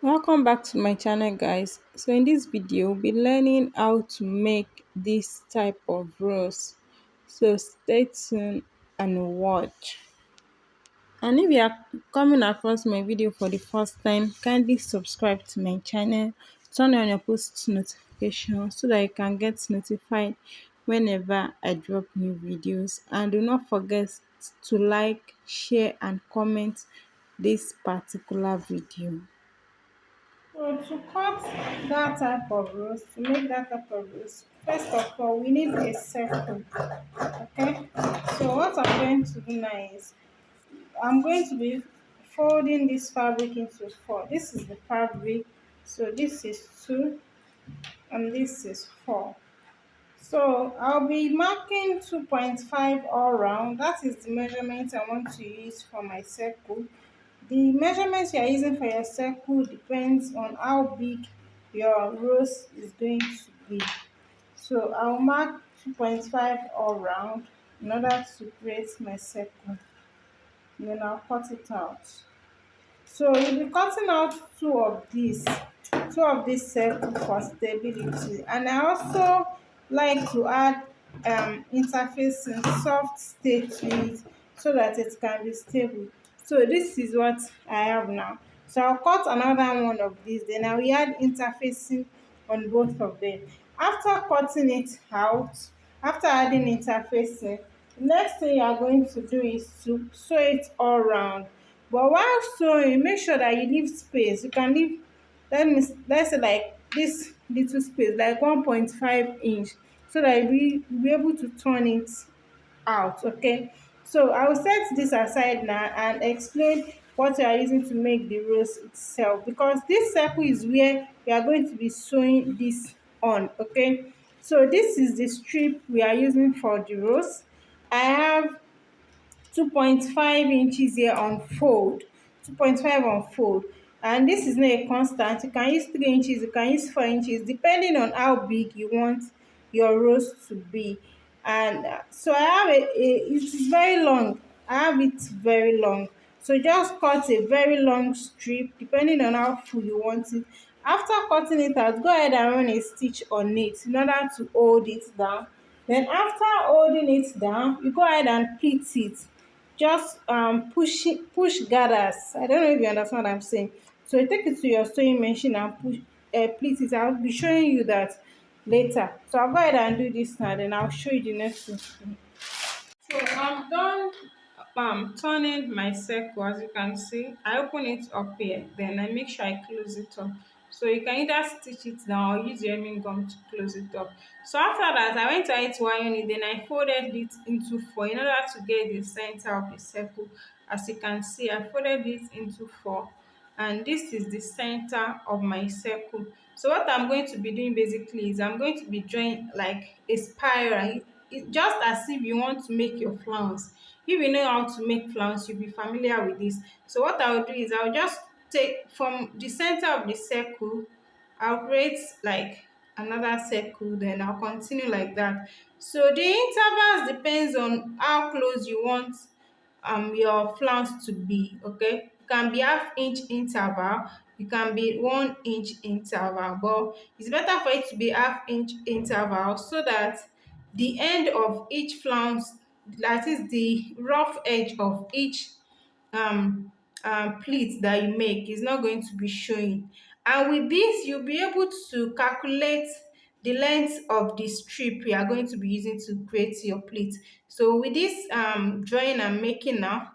Welcome back to my channel, guys. So in this video we'll be learning how to make this type of rose, so stay tuned and watch. And if you are coming across my video for the first time, kindly subscribe to my channel, turn on your post notification so that you can get notified whenever I drop new videos, and do not forget to like, share and comment this particular video. So to cut that type of roast, to make that type of roast, first of all, we need a circle, okay? So what I'm going to do now is, I'm going to be folding this fabric into four. This is the fabric, so this is two, and this is four. So I'll be marking 2.5 all round. That is the measurement I want to use for my circle. The measurements you are using for your circle depends on how big your rose is going to be. So I'll mark 2.5 all round in order to create my circle. And then I'll cut it out. So you'll be cutting out two of these circle for stability. And I also like to add interfacing soft state to it so that it can be stable. So this is what I have now. So I'll cut another one of these, then I will add interfacing on both of them. After cutting it out, after adding interfacing, the next thing you are going to do is to sew it all round. But while sewing, make sure that you leave space. You can leave, let's say like this little space, like 1.5 inch, so that you'll be able to turn it out. Okay, so I will set this aside now and explain what you are using to make the rose itself, because this circle is where we are going to be sewing this on. Okay, so this is the strip we are using for the rose. I have 2.5 inches here on fold, 2.5 on fold, and this is not a constant. You can use 3 inches, you can use 4 inches, depending on how big you want your rose to be. And so I have it is very long. I have it very long, so just cut a very long strip depending on how full you want it. After cutting it out, go ahead and run a stitch on it in order to hold it down. Then after holding it down, you go ahead and pleat it. Just push gathers. I don't know if you understand what I'm saying. So you take it to your sewing machine and push pleat it. I'll be showing you that later. So I'll go ahead and do this now, then I'll show you the next one. So I'm done turning my circle. As you can see, I open it up here, then I make sure I close it up. So you can either stitch it down or use your hemming gum to close it up. So after that, I went ahead to iron it, then I folded it into four in order to get the center of the circle. As you can see, I folded it into four, and this is the center of my circle. So what I'm going to be doing basically is I'm going to be drawing like a spiral. Just as if you want to make your flowers. If you know how to make flowers, you'll be familiar with this. So what I'll do is I'll just take from the center of the circle, I'll create like another circle, then I'll continue like that. So the intervals depends on how close you want your flowers to be. Okay, it can be half-inch interval, it can be 1 inch interval, but it's better for it to be half-inch interval so that the end of each flounce, that is the rough edge of each um pleat that you make, is not going to be showing. And with this, you'll be able to calculate the length of the strip you are going to be using to create your pleat. So with this drawing I'm making now,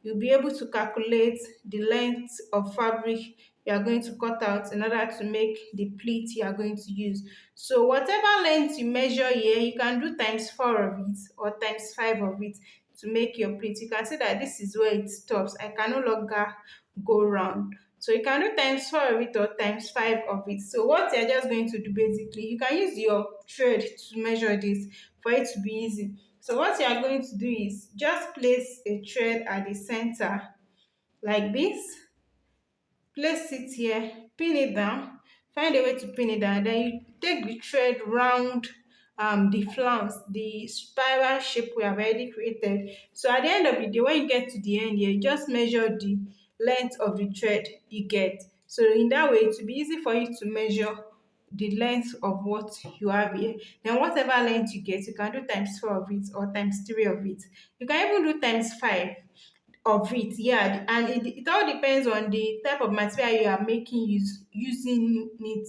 you'll be able to calculate the length of fabric you are going to cut out in order to make the pleat you are going to use. So whatever length you measure here, you can do times 4 of it or times 5 of it to make your pleat. You can see that this is where it stops. I can no longer go round. So you can do times 4 of it or times 5 of it. So what you're just going to do basically, you can use your thread to measure this for it to be easy. So what you are going to do is just place a thread at the center like this. Place it here, pin it down, find a way to pin it down, then you take the thread round the flounce, the spiral shape we have already created. So at the end of the day, when you get to the end here, you just measure the length of the thread you get. So in that way, it will be easy for you to measure the length of what you have here. Then whatever length you get, you can do times 4 of it or times 3 of it. You can even do times 5 of it. Yeah, and it all depends on the type of material you are making using it.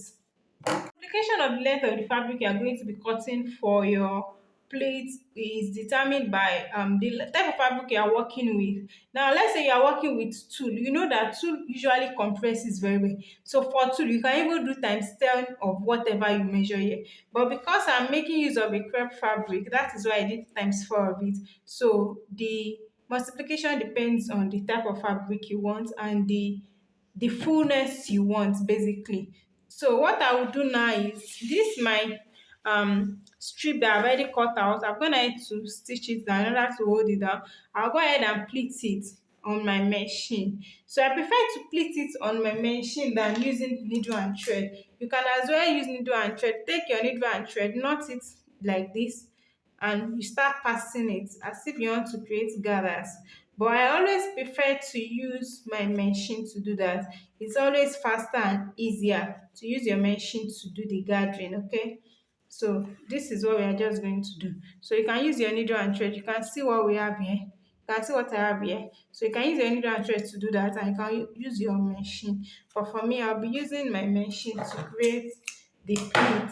Application of the length of the fabric you are going to be cutting for your plate is determined by the type of fabric you are working with. Now, let's say you are working with tulle. You know that tulle usually compresses very well. So for tulle, you can even do times 10 of whatever you measure here. But because I'm making use of a crepe fabric, that is why I did times 4 of it. So the multiplication depends on the type of fabric you want and the fullness you want, basically. So what I will do now is this my strip that I've already cut out. I'm gonna need to stitch it down in order to hold it down. I'll go ahead and pleat it on my machine. So I prefer to pleat it on my machine than using needle and thread. You can as well use needle and thread. Take your needle and thread, knot it like this, and you start passing it as if you want to create gathers. But I always prefer to use my machine to do that. It's always faster and easier to use your machine to do the gathering, okay? So this is what we are just going to do. So you can use your needle and thread. You can see what we have here. You can see what I have here. So you can use your needle and thread to do that, and you can use your machine. But for me, I'll be using my machine to create the pleat,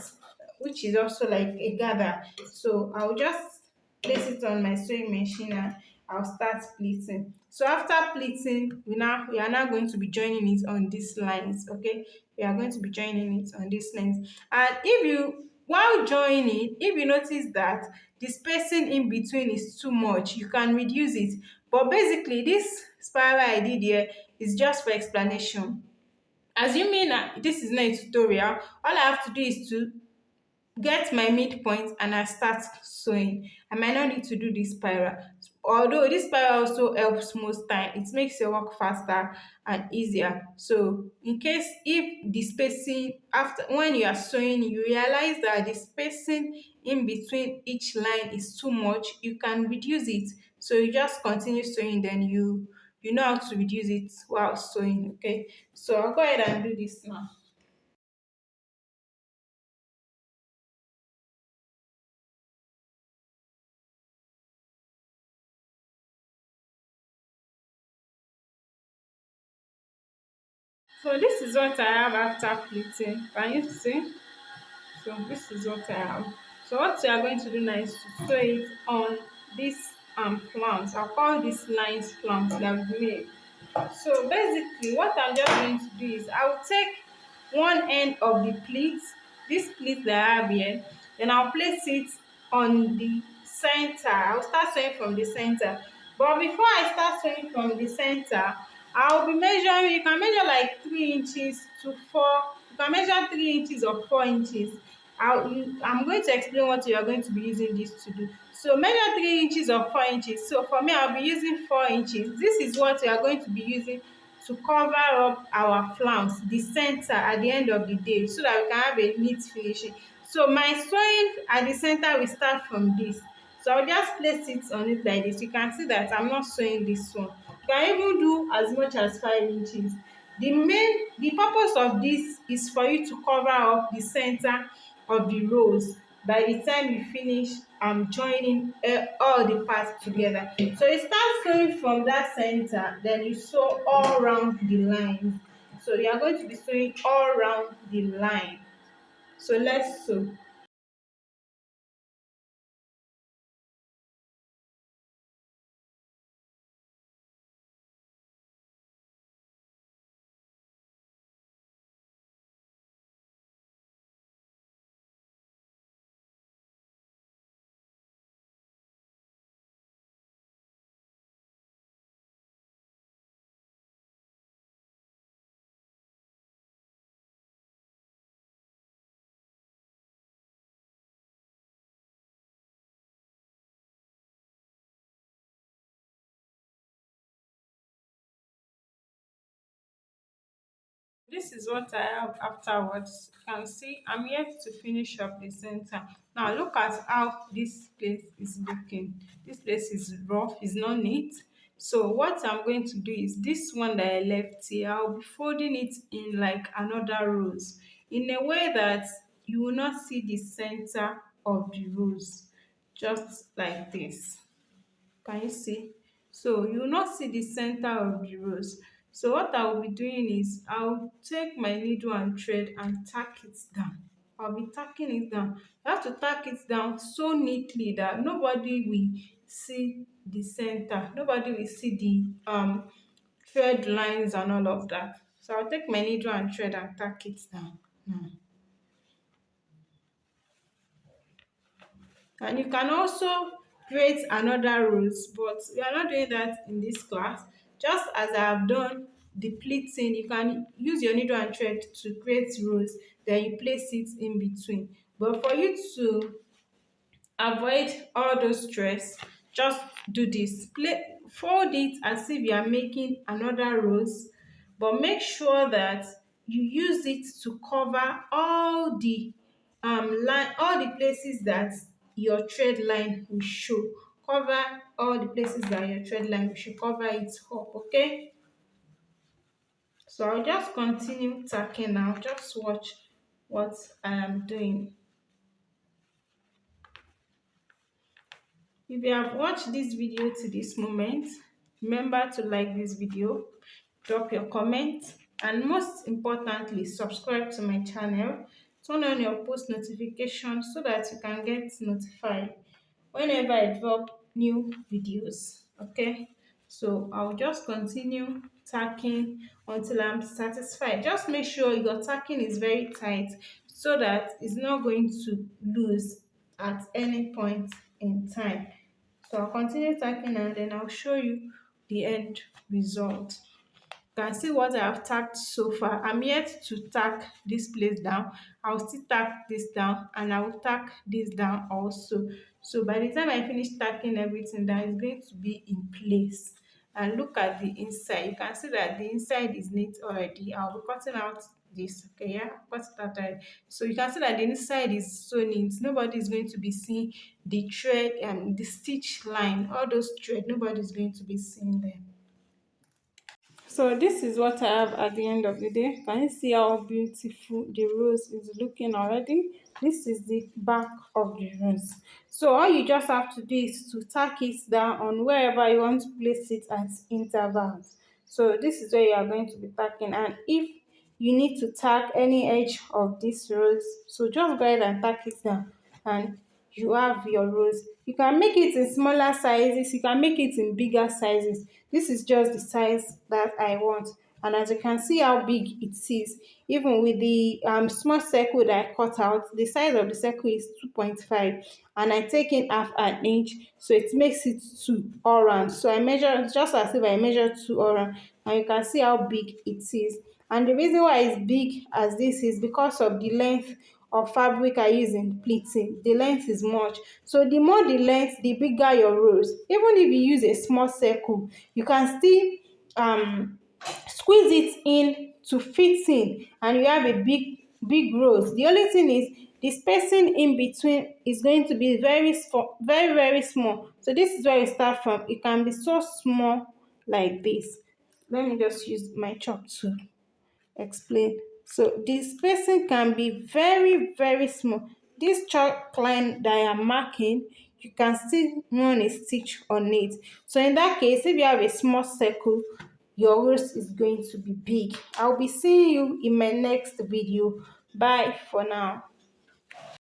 which is also like a gather. So I'll just place it on my sewing machine and I'll start pleating. So after pleating, we are now going to be joining it on these lines. Okay, we are going to be joining it on these lines. And if you while joining, if you notice that the spacing in between is too much, you can reduce it. But basically, this spiral I did here is just for explanation. Assuming that this is not a tutorial, all I have to do is to get my midpoint and I start sewing. I might not need to do this spiral. Although this spiral also helps most time, it makes your work faster and easier. So in case if the spacing after when you are sewing, you realize that the spacing in between each line is too much, you can reduce it. So you just continue sewing, then you know how to reduce it while sewing. Okay. So I'll go ahead and do this now. So this is what I have after pleating. Can you see? So this is what I have. So what we are going to do now is to sew it on this flanks. I'll call these lines flanks that we made. So basically, what I'm just going to do is I'll take one end of the pleat, this pleat that I have here, then I'll place it on the center. I'll start sewing from the center. But before I start sewing from the center, I'll be measuring. You can measure like 3 inches to 4. You can measure 3 inches or 4 inches. I'm going to explain what you are going to be using this to do. So measure 3 inches or 4 inches. So for me, I'll be using 4 inches. This is what we are going to be using to cover up our flanks, the center at the end of the day, so that we can have a neat finishing. So my sewing at the center will start from this. So I'll just place it on it like this. You can see that I'm not sewing this one. You can even do as much as 5 inches. The purpose of this is for you to cover up the center of the rows by the time you finish joining all the parts together. So you start sewing from that center, then you sew all around the line. So you are going to be sewing all around the line. So let's sew. This is what I have afterwards. You can see I'm yet to finish up the center. Now look at how this place is looking. This place is rough, it's not neat. So what I'm going to do is this one that I left here, I'll be folding it in like another rose in a way that you will not see the center of the rose, just like this. Can you see? So you will not see the center of the rose. So what I will be doing is I'll take my needle and thread and tack it down. I'll be tacking it down. You have to tack it down so neatly that nobody will see the center. Nobody will see the thread lines and all of that. So I'll take my needle and thread and tack it down. And you can also create another rows, but we are not doing that in this class. Just as I have done the pleating, you can use your needle and thread to create rows, then you place it in between. But for you to avoid all those stress, just do this. Fold it as if you are making another rows, but make sure that you use it to cover all the line, all the places that your thread line will show. Cover all the places that your thread line will show. Cover it up, okay? So I'll just continue tacking now. Just watch what I am doing. If you have watched this video to this moment, remember to like this video, drop your comment, and most importantly, subscribe to my channel. Turn on your post notifications so that you can get notified whenever I drop new videos. Okay, so I'll just continue tacking until I'm satisfied. Just make sure your tacking is very tight so that it's not going to lose at any point in time. So I'll continue tacking and then I'll show you the end result. You can see what I have tacked so far. I'm yet to tack this place down. I'll still tack this down and I will tack this down also. So by the time I finish tacking everything down, it's going to be in place. And look at the inside. You can see that the inside is neat already. I'll be cutting out this. Okay, yeah, cut it out already. So you can see that the inside is so neat. Nobody is going to be seeing the thread and the stitch line. All those thread, nobody is going to be seeing them. So this is what I have at the end of the day. Can you see how beautiful the rose is looking already? This is the back of the rose. So all you just have to do is to tack it down on wherever you want to place it at intervals. So this is where you are going to be tacking, and if you need to tack any edge of this rose, so just go ahead and tack it down and you have your rose. You can make it in smaller sizes, you can make it in bigger sizes. This is just the size that I want, and as you can see how big it is, even with the small circle that I cut out, the size of the circle is 2.5, and I take in half an inch, so it makes it 2 all round. So I measure just as if I measure 2 all round, and you can see how big it is. And the reason why it's big as this is because of the length of fabric I use in pleating. The length is much. So the more the length, the bigger your rows. Even if you use a small circle, you can still squeeze it in to fit in and you have a big rows. The only thing is the spacing in between is going to be very small, very small. So this is where you start from. It can be so small like this. Let me just use my chalk to explain. So the spacing can be very small. This chalk line that I am marking, you can still run a stitch on it. So in that case, if you have a small circle, your roast is going to be big. I'll be seeing you in my next video. Bye for now.